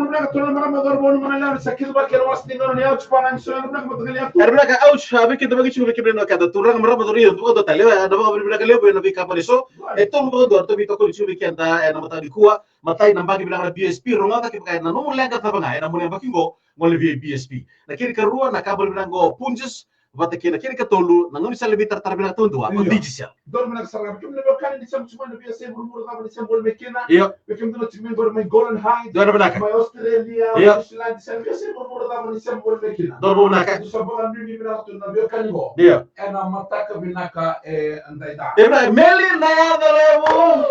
Eruna katulong mga magorbo naman lang sa kilba kero was tingo ni ouch pa nang sunan na matagali ako. Eruna ka ouch habi kita bagi chubi kibrino ka turang mara maduri to ko tale ada ba bibila kale bo na bi kapali so eto mo do to bi to ko chubi kenta na matali kuwa matai na bagi bilang BSP runga ka kay na no lenga ta banga na mo na bakingo ngol BSP na kiri ka ruwa na kabal bilang go Punjas bata kiri ka tolu na ngoni sa lebih tartar bilang tundu ako Digicel Don mana sarap kim na kan di sam cuma na BSP murmur ka ni sam bol mekina iyo bekim do chimen gor my golden high do na banaka my Australia New Zealand sam BSP murmur ka ni sam bol mekina do banaka do sa bagan ni mina to na be kan go iyo ena mataka binaka andai da Meli na dalewo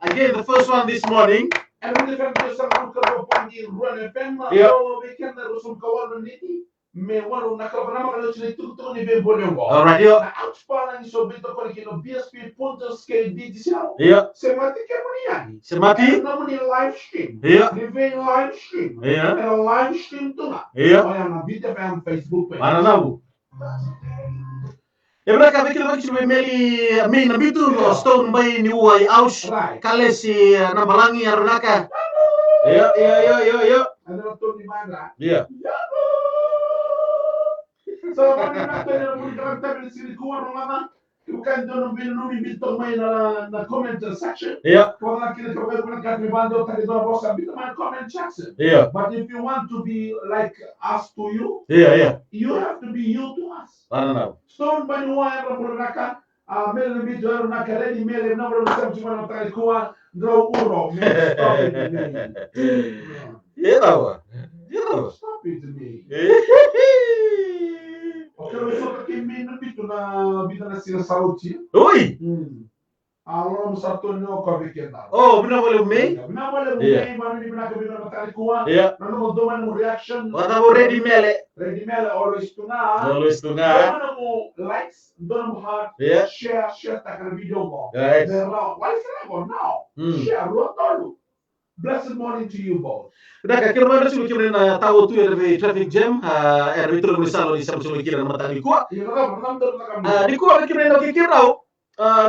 again the first one this morning and when the family some uncle pandi run pemma we can rusum kawal niti me walu nakabana makalo chile tu ni be bolongo alright yo outspana ni so bito ko kino BSP Punjas ke Digicel Sema ke muni Semati na muni live stream living live stream and a live stream tu na na video fam Facebook page mana nabu mereka bikin lagi cuma meli main nabitu stone by ni uai aus kalesi na balangi arunaka yo ada waktu di mana so mana nak tanya mun karakter di sini kuar mana bukan dono bin numi bito mai na comment section kalau nak kita coba kat bando tadi dono bos bito mai comment section but if you want to be like us to you you have to be you to us stone by ni uai arunaka mele bito arunaka ready mele na bro sam cuma na tadi kuar draw uro stop it to me Kalau soal kemana itu na bida na sila sauti. Oi. Alom satu ni oka bikinda. Oh, benar boleh me? Benar boleh me. Mana ni benar kebina matali kuat. Nanu mo doman mo reaction. Wala mo ready mele. Ready mele always tunga. Mana mo likes, doman mo heart. Share takkan video mo. Berlaw. Wala sila mo now. Share lo tolu. Blessed morning to you both. Udah kakek mana suruh kita na tahu tu ada traffic jam, ada itu misal di sama suruh kita na mata di kuah. Di kuah kita na kikir tau,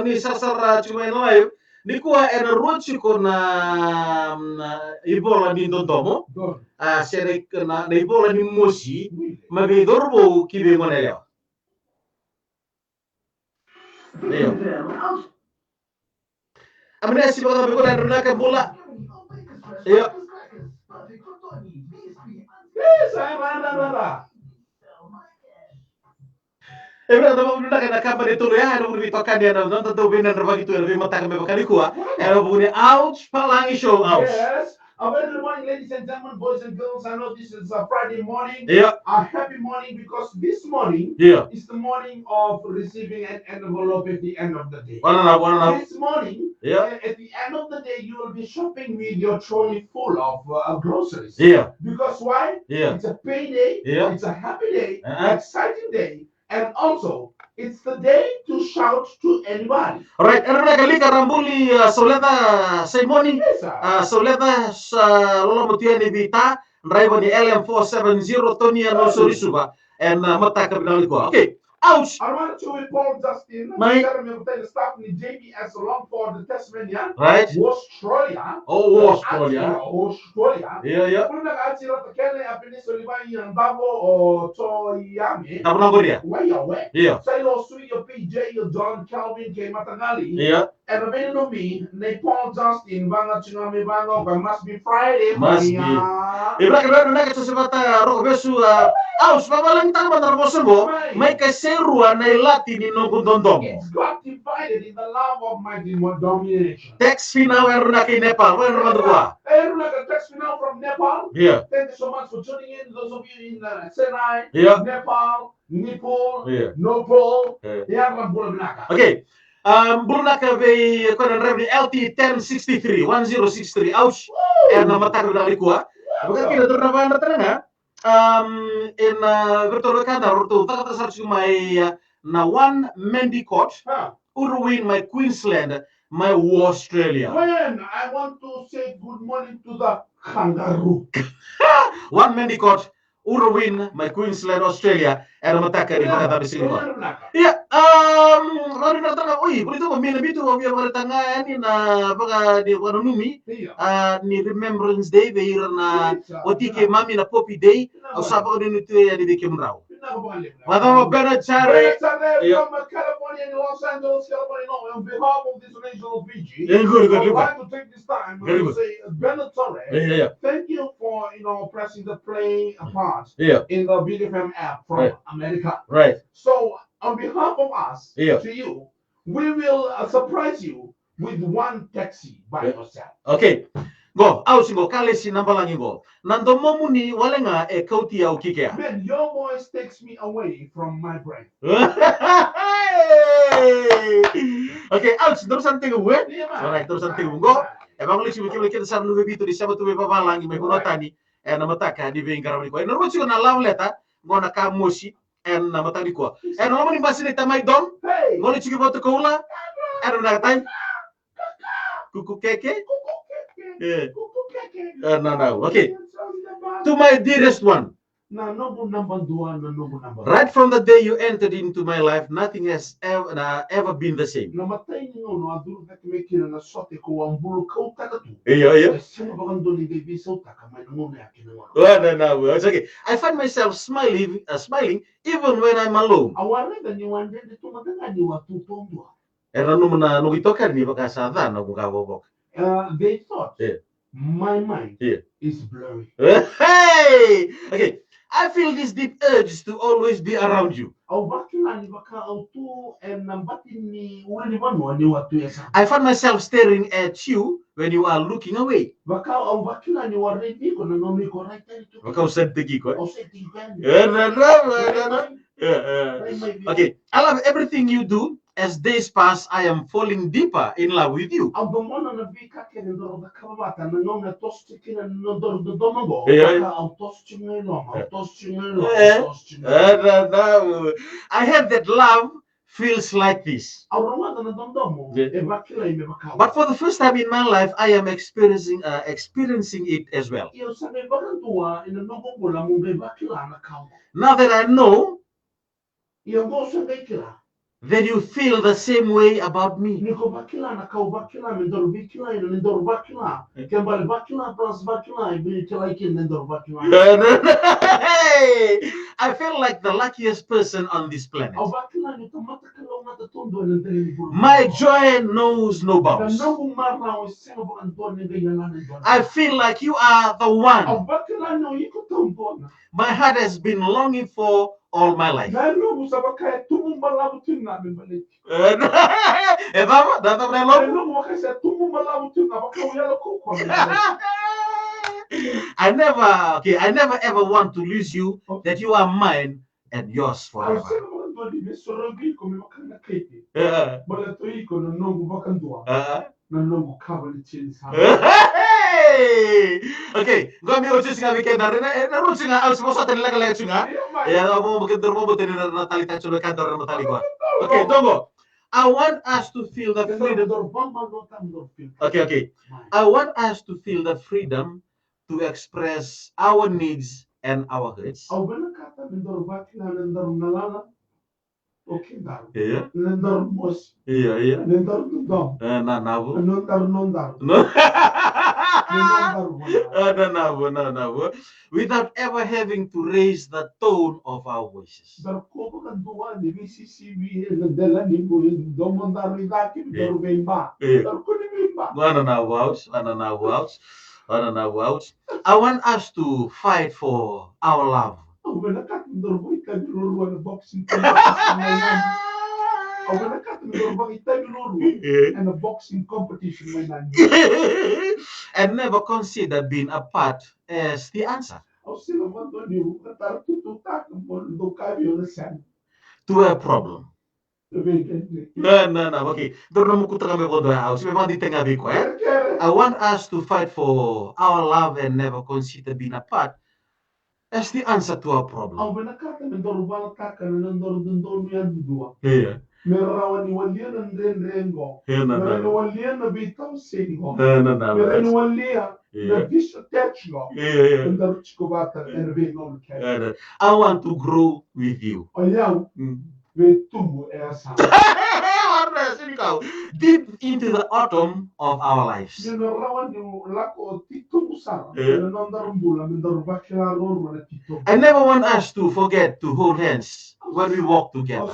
ni sasar cuma yang live. Di kuah ada road cukup na ibola di Dontomo, seri na ibola di Mosi, magi dorbo kibe mana ya. Ayo. Amne si baga bego dan runa bola. Iya. Saya mana. Ebra tamo bunda kana kapa de tulu ya no bito kan dia no tanto bina berbagi tu lebih mata kami bakal kuah. Era bunyi ouch Palagi show ouch. Yes. A very good morning, ladies and gentlemen, boys and girls. I know this is a Friday morning. A happy morning because this morning is the morning of receiving an envelope at the end of the day. This morning, at the end of the day, you will be shopping with your trolley full of groceries. Because why? It's a payday. It's a happy day, exciting day, and also it's the day to shout to anybody. Right, erna kali karambuli soleta ceremony, soleta lolo mutia ni bita, driver ni LM470 Tony no sorisuba, and mata kabinali ko. Okay, ouch. I want to report Justin. My staff ni JBS along for the Tasmania. Right. Australia. Oh, Australia. Yeah. Kung nag-aatira ta kene apini soliba yang babo o to yami. Apa nama dia? Yeah. Say lo sui yo PJ yo John Calvin kay Matangali. And then no me, ne Paul Justin banga chingami bango but must be Friday. Must be. Ibra kena nak sesebata rok besu aus babalang tang batar bosembo. Mai keseruan na ilati ni nunggu dondong. It's got divided in the love of my domination. Text final eruna ke Nepal, wa eruna dua. Eruna ke text final from Nepal. Thank you so much for tuning in. Those of you in Sema, Nepal, Nepal, Nopal, Okay. Burnaka be konan revenue LT 1063 ouch erna mata dari kuah. Bukan kita terdapat teranga. In virtual kana roto takata sarchu my na one mendicott Urwin my Queensland my Australia. When I want to say good morning to the kangaroo. One mendicott Urwin, my Queensland, Australia, and mataka di mga tabi singko. Yeah, lari na tanga, uy, kulito ko, mina bito, obya mga tanga, na baka di wano numi, ni Remembrance Day, beira na, otike mami na Poppy Day, au sapa ko din ito di bikim raw. Madam Bernard Chare, from California and Los Angeles, California, on behalf of this regional PG, good, I would like to take this time to say, Bernard Chare, thank you for, pressing the play part in the BDFM app from America. Right. So, on behalf of us, to you, we will surprise you with one taxi by yourself. Okay. Go, au singo kale si nambalangi go. Nando momuni wale nga e kauti au kikea. Man, your voice takes me away from my brain. Okay, au terus santai gue. Alright, terus santai gue. Go. Ebang lisi wiki sa nube bitu di sama tube babalangi me kuno tani. E na mataka di vengaram ko. E no rochi na law leta go na ka moshi en na matani ko. E no mani basi ni tamai don. Ngoli chiki boto kola. E na time. Kuku keke. No. Okay. To my dearest one. Right from the day you entered into my life, nothing has ever been the same. It's okay. I find myself smiling even when I'm alone. They thought my mind is blurry. Hey! Okay. I feel this deep urge to always be around you. I find myself staring at you when you are looking away. Okay. I love everything you do. As days pass, I am falling deeper in love with you. I have that love feels like this. But for the first time in my life, I am experiencing it as well. Now that I know that you feel the same way about me. I feel like the luckiest person on this planet. My joy knows no bounds. I feel like you are the one my heart has been longing for all my life. I never ever want to lose you, that you are mine and yours forever. Okay, go mi ocho singa weekend na rin singa al mo sa tanila kala singa. Ya mo magandang mo bote na natalita chulo kantor na matali ko. Okay, dongo. I want us to feel the freedom. Okay. I want us to feel the freedom to express our needs and our hurts. Without ever having to raise the tone of our voices. I want us to fight for our love. And a boxing competition. And never consider being apart as the answer to a problem. No. Okay. I want us to fight for our love and never consider being apart as the answer to our problem. Au benakata mendor balaka nendor dendor yan dua. Yeah. Merawani walian and rengo. Yeah, no, Merani no. walian na bitam singo. No, no. Merani walian na visha techno. Yeah. And the rich kubata and being on the I want to grow with you. Oh yeah. We tumbu esa. Deep into the autumn of our lives. I never want us to forget to hold hands when we walk together.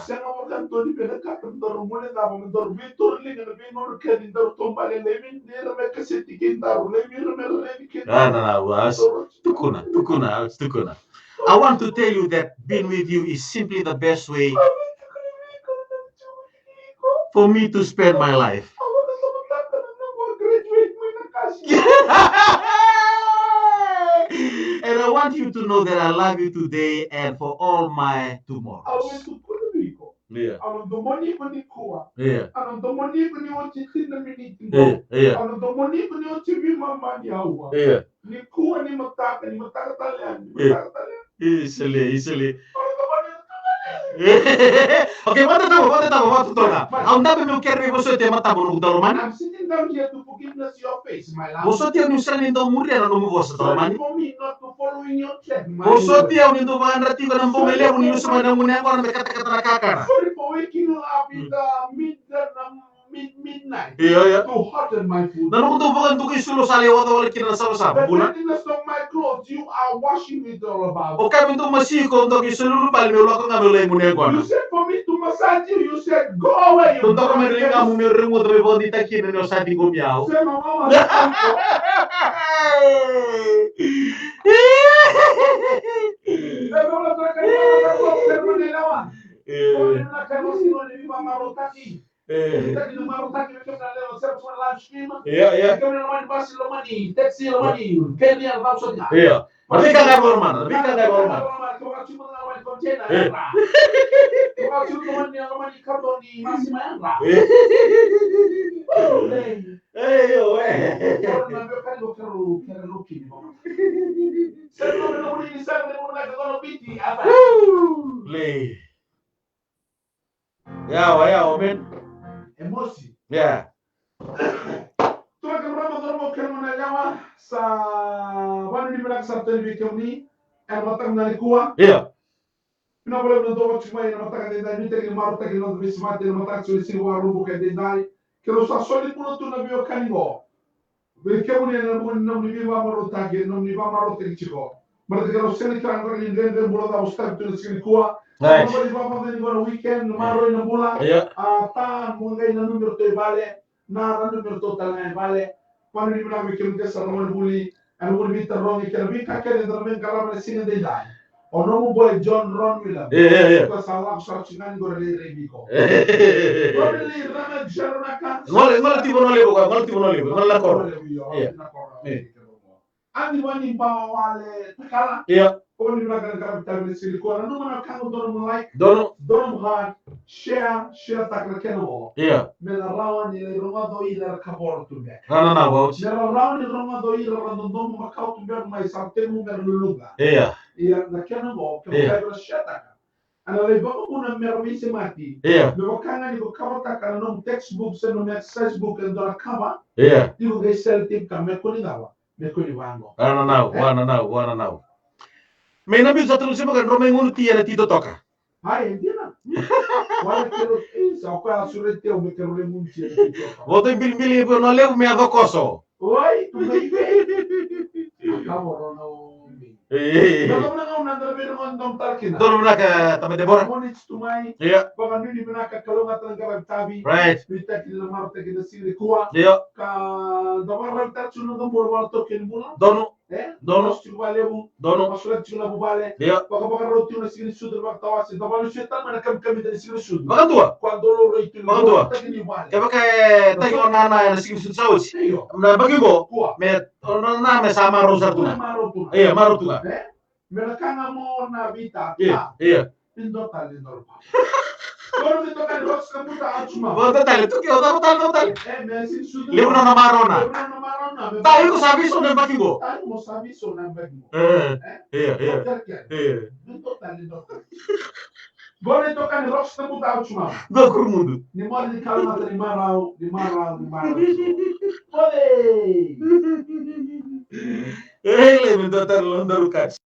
Tukuna. I want to tell you that being with you is simply the best way for me to spend my life. And I want you to know that I love you today and for all my tomorrows. Yeah. Yeah. Easily. Okay, what to talk? Ang dami mo kermi mo sa tema tabo ng dalaman. I'm sitting down here to forgiveness your face, my love. Bosotia ni sran nindo muri na mo bosa dalaman. For me not to follow in your track, my Bosotia nindo ba rati ko ng bumili mo niyo sa mga muna ko na may kata nakakara. Sorry for waking you up in the midnight. Yeah. To hotter my food. Nanu to bagan to kisulo sa lewa to wala kina sa But cleanliness of my clothes, you are washing it all about. O kami to masiko to kisulo pal mi ulo ko ngamulay mo niya ko. You said for me to massage you, you said go away. Tunto ko may ringa mo mi ringo to bo di takin no sa di ko miao. Sema mama. Tapi kan nggak normal. Ya, men. Emosi. Ya. Tuwa kan rama nyawa sa wani ni bilang sa televisi ni matang na kuwa. Iya. Pina boleh mendoa cuma yang matang ada ni tegi maru tegi non bisa mati matang sulit sini waru bukan dendai. Kalau sa solid pun tu nabi okaningo. Berkemu ni namun ni biwa maru tagi namun ni biwa maru tegi ciko. Berarti kalau sini kerang kerang ni bulan dah ustaz tu sini kuwa. Nice. Kalau di bawah ni guna weekend maru ni bulan. Iya. Ta mungai na numero tu vale. Na numero total na vale. Quando mi bilang bikin ke sarong buli anu buli terong ikan bi kakek dan termen karam na sini dai dai ono mo boy John Ron Miller ko salam sa chinan gore le rebiko gore le rana jarna kan ngol tibo no lebo ngol la kor andi wani ba wale takala iya ko ni bilang karam tabi sili ko anu mana kan dono like dono heart share takla keno iya mena rawan ni roma do ila kabor tu be na wow mena rawan ni roma do ila random makau tu be mai sarte mu mer luluga iya na keno mo ke ka shata ana le ba una mermi se mati iya me wakanga ni ko kawata kana no textbook se no message book ndo la kaba iya digo ge sel tip ka me ko ni dawa me ko ni wango wana now me na bi sa tru se magan roma ngunu tiya tito toka ai entina wala kero sa ko asurete o me kero le munchi voto bil no levo me adocoso oi tu me acabo no Dono menaka tama Deborah. Monits to my Iya. Baka nuni menaka kalunga talaga tabi. Right. Bita kila marta kina sili kuwa. Iya. Ka dawar ranta chuno ng borwal to kin bula. Dono. Dono chubale bu. Dono. Masulat chuna bubale. Iya. Baka roti na sili sudul bak tawasi. Dawal syaitan mana kam da sili sud. Baka tua. Quando lo rito. Baka tua. Kaya baka tayo nana na sili sud sauci. Na bagi mo. Me na me sama rosar tuna. Iya, maro tuna. Melakanga mo na bita. Iya. Pindo tali normal. Quando me toca no rosto muito ótimo. Bota tali tu que eu tava tal. Mas isso tudo. Lembra na marona. Tá, eu não sabia só não vai go. Tá, eu não sabia só não vai go. Não tô talento. Quando me toca no rosto muito ótimo. Do Kurumudu. Ni mora de calma de marau. Olê! Ele me dá tar londarukat.